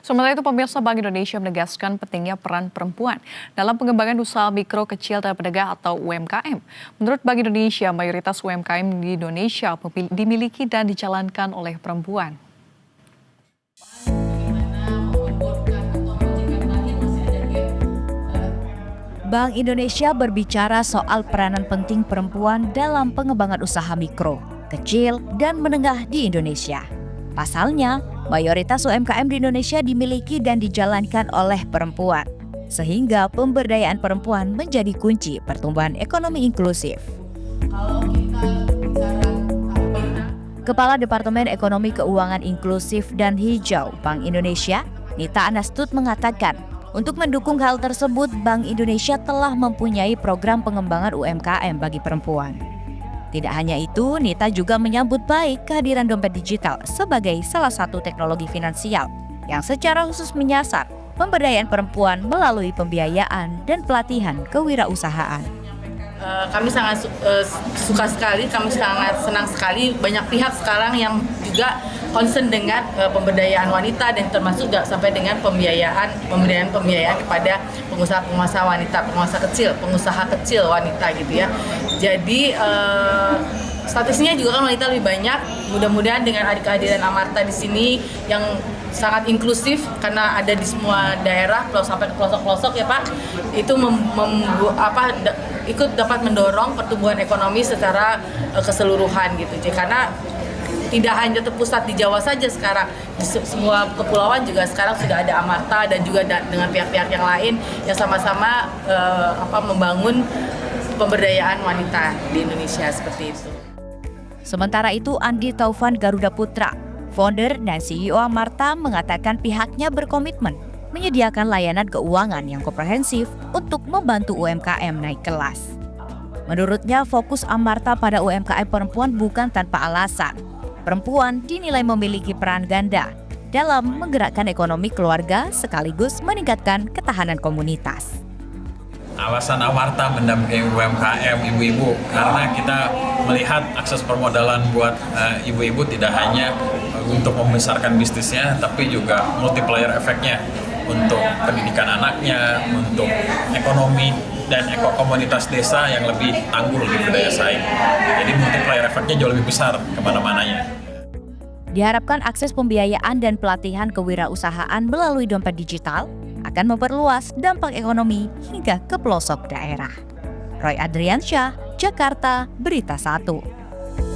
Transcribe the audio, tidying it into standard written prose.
Sementara itu, pemirsa, Bank Indonesia menegaskan pentingnya peran perempuan dalam pengembangan usaha mikro, kecil, dan menengah atau UMKM. Menurut Bank Indonesia, mayoritas UMKM di Indonesia dimiliki dan dijalankan oleh perempuan. Bank Indonesia berbicara soal peranan penting perempuan dalam pengembangan usaha mikro, kecil, dan menengah di Indonesia. Pasalnya, mayoritas UMKM di Indonesia dimiliki dan dijalankan oleh perempuan, sehingga pemberdayaan perempuan menjadi kunci pertumbuhan ekonomi inklusif. Kepala Departemen Ekonomi Keuangan Inklusif dan Hijau Bank Indonesia, Nita Anastut, mengatakan, untuk mendukung hal tersebut, Bank Indonesia telah mempunyai program pengembangan UMKM bagi perempuan. Tidak hanya itu, Nita juga menyambut baik kehadiran dompet digital sebagai salah satu teknologi finansial yang secara khusus menyasar pemberdayaan perempuan melalui pembiayaan dan pelatihan kewirausahaan. Kami sangat suka sekali, kami sangat senang sekali banyak pihak sekarang yang juga concern dengan pemberdayaan wanita dan termasuk sampai dengan pemberdayaan kepada pengusaha wanita, pengusaha kecil wanita gitu ya. Jadi statistiknya juga kan wanita lebih banyak. Mudah-mudahan dengan kehadiran Amarta di sini yang sangat inklusif karena ada di semua daerah sampai ke pelosok-pelosok ya Pak, itu ikut dapat mendorong pertumbuhan ekonomi secara keseluruhan gitu. Jadi karena tidak hanya terpusat di Jawa saja sekarang, di semua kepulauan juga sekarang sudah ada Amarta dan juga dengan pihak-pihak yang lain yang sama-sama membangun pemberdayaan wanita di Indonesia seperti itu. Sementara itu, Andi Taufan Garuda Putra, founder dan CEO Amarta, mengatakan pihaknya berkomitmen menyediakan layanan keuangan yang komprehensif untuk membantu UMKM naik kelas. Menurutnya, fokus Amarta pada UMKM perempuan bukan tanpa alasan. Perempuan dinilai memiliki peran ganda dalam menggerakkan ekonomi keluarga sekaligus meningkatkan ketahanan komunitas. Alasan Amarta mendampingi UMKM ibu-ibu karena kita melihat akses permodalan buat ibu-ibu tidak hanya untuk membesarkan bisnisnya, tapi juga multiplier efeknya untuk pendidikan anaknya, untuk ekonomi dan komunitas desa yang lebih tangguh, lebih berdaya saing. Jadi multiplier efeknya jauh lebih besar kemana-mananya. Diharapkan akses pembiayaan dan pelatihan kewirausahaan melalui dompet digital akan memperluas dampak ekonomi hingga ke pelosok daerah. Roy Adriansyah, Jakarta, Berita 1.